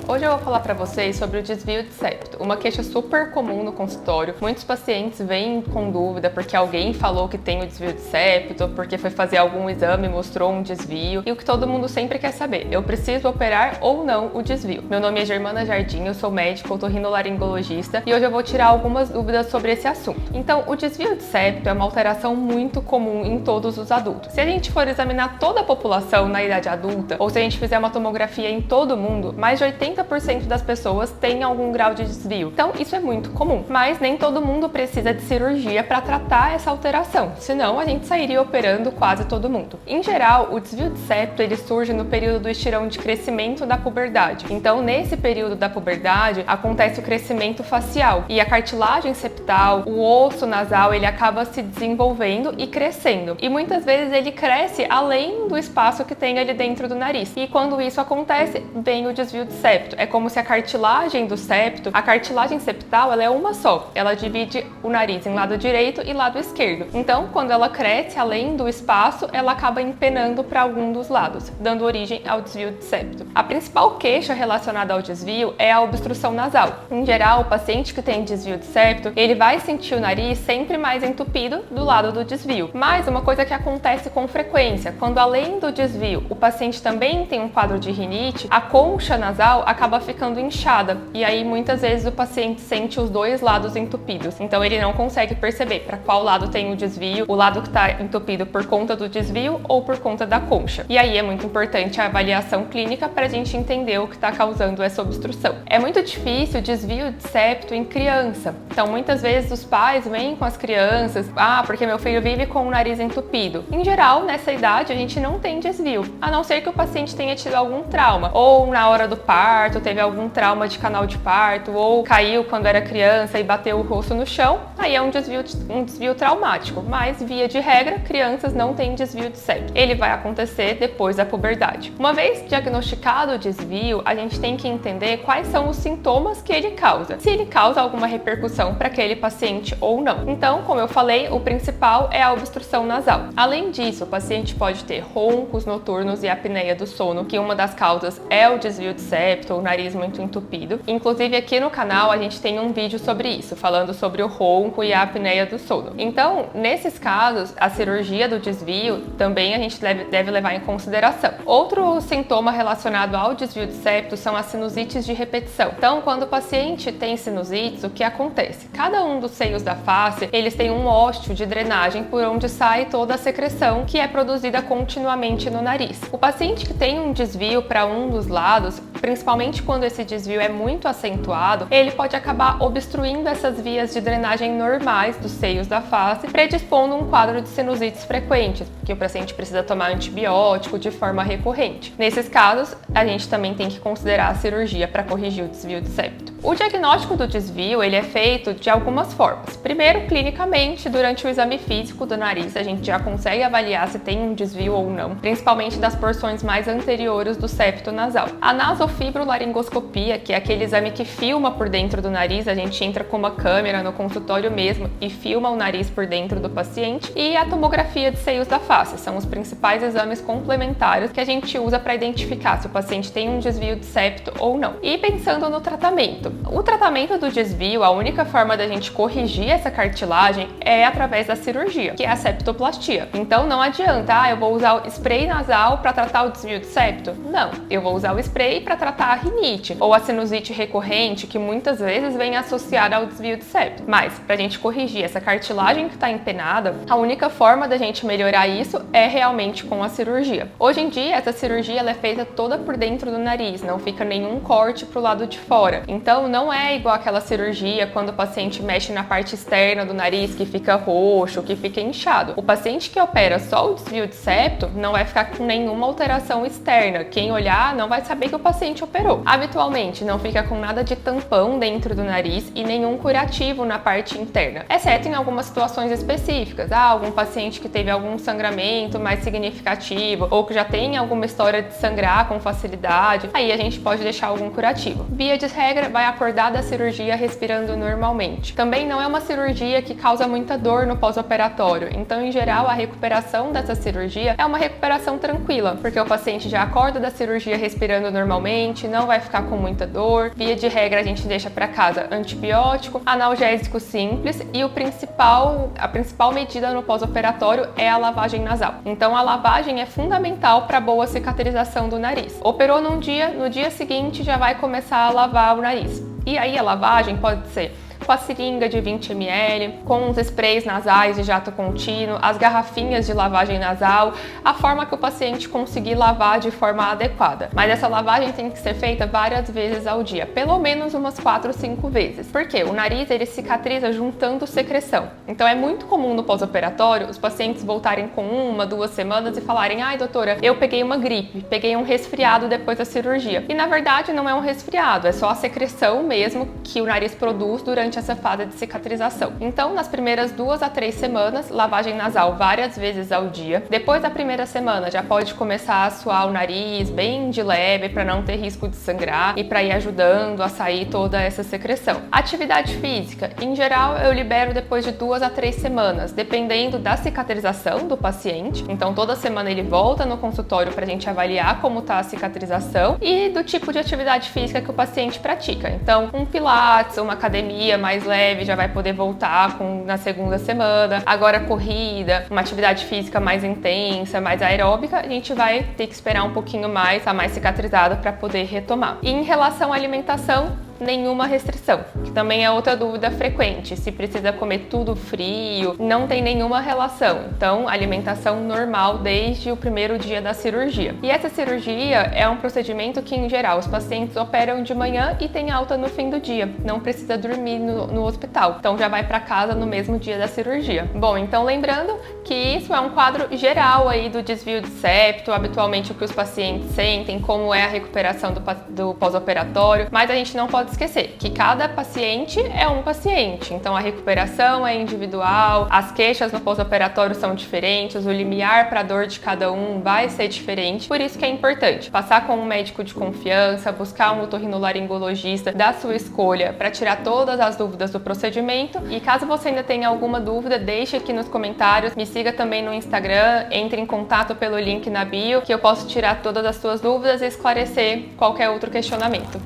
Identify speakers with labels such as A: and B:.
A: Hoje eu vou falar para vocês sobre o desvio de septo, uma queixa super comum no consultório. Muitos pacientes vêm com dúvida porque alguém falou que tem o desvio de septo, porque foi fazer algum exame e mostrou um desvio. E o que todo mundo sempre quer saber, eu preciso operar ou não o desvio? Meu nome é Germana Jardim, eu sou médica otorrinolaringologista e hoje eu vou tirar algumas dúvidas sobre esse assunto. Então, o desvio de septo é uma alteração muito comum em todos os adultos. Se a gente for examinar toda a população na idade adulta, ou se a gente fizer uma tomografia em todo mundo, mais de 80% das pessoas têm algum grau de desvio. Então, isso é muito comum. Mas nem todo mundo precisa de cirurgia para tratar essa alteração, senão a gente sairia operando quase todo mundo. Em geral, o desvio de septo ele surge no período do estirão de crescimento da puberdade. Então, nesse período da puberdade, acontece o crescimento facial e a cartilagem septal, o osso nasal, ele acaba se desenvolvendo e crescendo. E muitas vezes ele cresce além do espaço que tem ali dentro do nariz. E quando isso acontece, vem o desvio de septo. É como se a cartilagem do septo, a cartilagem septal, ela é uma só. Ela divide o nariz em lado direito e lado esquerdo. Então, quando ela cresce além do espaço, ela acaba empenando para algum dos lados, dando origem ao desvio de septo. A principal queixa relacionada ao desvio é a obstrução nasal. Em geral, o paciente que tem desvio de septo, ele vai sentir o nariz sempre mais entupido do lado do desvio. Mas uma coisa que acontece com frequência, quando além do desvio, o paciente também tem um quadro de rinite, a concha nasal acaba ficando inchada e aí muitas vezes o paciente sente os dois lados entupidos. Então ele não consegue perceber para qual lado tem o desvio, o lado que está entupido por conta do desvio ou por conta da concha. E aí é muito importante a avaliação clínica para a gente entender o que está causando essa obstrução. É muito difícil o desvio de septo em criança. Então muitas vezes os pais vêm com as crianças, porque meu filho vive com o nariz entupido. Em geral, nessa idade a gente não tem desvio, a não ser que o paciente tenha tido algum trauma, ou na hora do parto, teve algum trauma de canal de parto, ou caiu quando era criança e bateu o rosto no chão, aí é um desvio traumático, mas via de regra, crianças não têm desvio de septo. Ele vai acontecer depois da puberdade. Uma vez diagnosticado o desvio, a gente tem que entender quais são os sintomas que ele causa, se ele causa alguma repercussão para aquele paciente ou não. Então, como eu falei, o principal é a obstrução nasal. Além disso, o paciente pode ter roncos noturnos e apneia do sono, que uma das causas é o desvio de septo ou nariz muito entupido. Inclusive aqui no canal a gente tem um vídeo sobre isso, falando sobre o ronco e a apneia do sono. Então, nesses casos, a cirurgia do desvio também a gente deve levar em consideração. Outro sintoma relacionado ao desvio de septo são as sinusites de repetição. Então, quando o paciente tem sinusites, o que acontece? Cada um dos seios da face, eles têm um ósteo de drenagem por onde sai toda a secreção que é produzida continuamente no nariz. O paciente que tem um desvio para um dos lados, principalmente quando esse desvio é muito acentuado, ele pode acabar obstruindo essas vias de drenagem normais dos seios da face, predispondo um quadro de sinusites frequentes, porque o paciente precisa tomar antibiótico de forma recorrente. Nesses casos, a gente também tem que considerar a cirurgia para corrigir o desvio de septo. O diagnóstico do desvio, ele é feito de algumas formas. Primeiro, clinicamente, durante o exame físico do nariz, a gente já consegue avaliar se tem um desvio ou não, principalmente das porções mais anteriores do septo nasal. A nasofibrolaringoscopia, que é aquele exame que filma por dentro do nariz, a gente entra com uma câmera no consultório mesmo e filma o nariz por dentro do paciente, e a tomografia de seios da face, são os principais exames complementares que a gente usa para identificar se o paciente tem um desvio de septo ou não. E pensando no tratamento, o tratamento do desvio, a única forma da gente corrigir essa cartilagem é através da cirurgia, que é a septoplastia. Então não adianta, eu vou usar o spray nasal para tratar o desvio de septo? Não, eu vou usar o spray para tratar a rinite ou a sinusite recorrente, que muitas vezes vem associada ao desvio de septo. Mas para a gente corrigir essa cartilagem que está empenada, a única forma da gente melhorar isso é realmente com a cirurgia. Hoje em dia, essa cirurgia ela é feita toda por dentro do nariz, não fica nenhum corte para o lado de fora. Então não é igual aquela cirurgia quando o paciente mexe na parte externa do nariz que fica roxo, que fica inchado. O paciente que opera só o desvio de septo não vai ficar com nenhuma alteração externa. Quem olhar não vai saber que o paciente operou. Habitualmente não fica com nada de tampão dentro do nariz e nenhum curativo na parte interna, exceto em algumas situações específicas. Algum paciente que teve algum sangramento mais significativo ou que já tem alguma história de sangrar com facilidade, aí a gente pode deixar algum curativo. Via de regra, vai acordar da cirurgia respirando normalmente. Também não é uma cirurgia que causa muita dor no pós-operatório, então em geral a recuperação dessa cirurgia é uma recuperação tranquila, porque o paciente já acorda da cirurgia respirando normalmente, tranquilamente, não vai ficar com muita dor. Via de regra, a gente deixa para casa antibiótico, analgésico simples e a principal medida no pós-operatório é a lavagem nasal. Então a lavagem é fundamental para boa cicatrização do nariz. Operou num dia, no dia seguinte já vai começar a lavar o nariz. E aí a lavagem pode ser com a seringa de 20 ml, com os sprays nasais de jato contínuo, as garrafinhas de lavagem nasal, a forma que o paciente conseguir lavar de forma adequada. Mas essa lavagem tem que ser feita várias vezes ao dia, pelo menos umas 4 ou 5 vezes. Por quê? O nariz ele cicatriza juntando secreção. Então é muito comum no pós-operatório os pacientes voltarem com 1, 2 semanas e falarem: ai doutora, eu peguei uma gripe, peguei um resfriado depois da cirurgia. E na verdade não é um resfriado, é só a secreção mesmo que o nariz produz durante essa fase de cicatrização. Então, nas primeiras 2 a 3 semanas, lavagem nasal várias vezes ao dia. Depois da primeira semana, já pode começar a suar o nariz bem de leve para não ter risco de sangrar e para ir ajudando a sair toda essa secreção. Atividade física, em geral, eu libero depois de 2 a 3 semanas, dependendo da cicatrização do paciente. Então, toda semana ele volta no consultório para a gente avaliar como está a cicatrização e do tipo de atividade física que o paciente pratica. Então, um pilates, uma academia mais leve já vai poder voltar na segunda semana. Agora corrida, uma atividade física mais intensa, mais aeróbica, a gente vai ter que esperar um pouquinho mais, tá mais cicatrizado para poder retomar. E em relação à alimentação, nenhuma restrição, que também é outra dúvida frequente, se precisa comer tudo frio, não tem nenhuma relação. Então, alimentação normal desde o primeiro dia da cirurgia. E essa cirurgia é um procedimento que, em geral, os pacientes operam de manhã e tem alta no fim do dia, não precisa dormir no hospital, então já vai para casa no mesmo dia da cirurgia. Bom, então lembrando que isso é um quadro geral aí do desvio de septo, habitualmente o que os pacientes sentem, como é a recuperação do pós-operatório, mas a gente não pode esquecer que cada paciente é um paciente, então a recuperação é individual, as queixas no pós-operatório são diferentes, o limiar para dor de cada um vai ser diferente, por isso que é importante passar com um médico de confiança, buscar um otorrinolaringologista da sua escolha para tirar todas as dúvidas do procedimento. E caso você ainda tenha alguma dúvida, deixe aqui nos comentários, me siga também no Instagram, entre em contato pelo link na bio que eu posso tirar todas as suas dúvidas e esclarecer qualquer outro questionamento.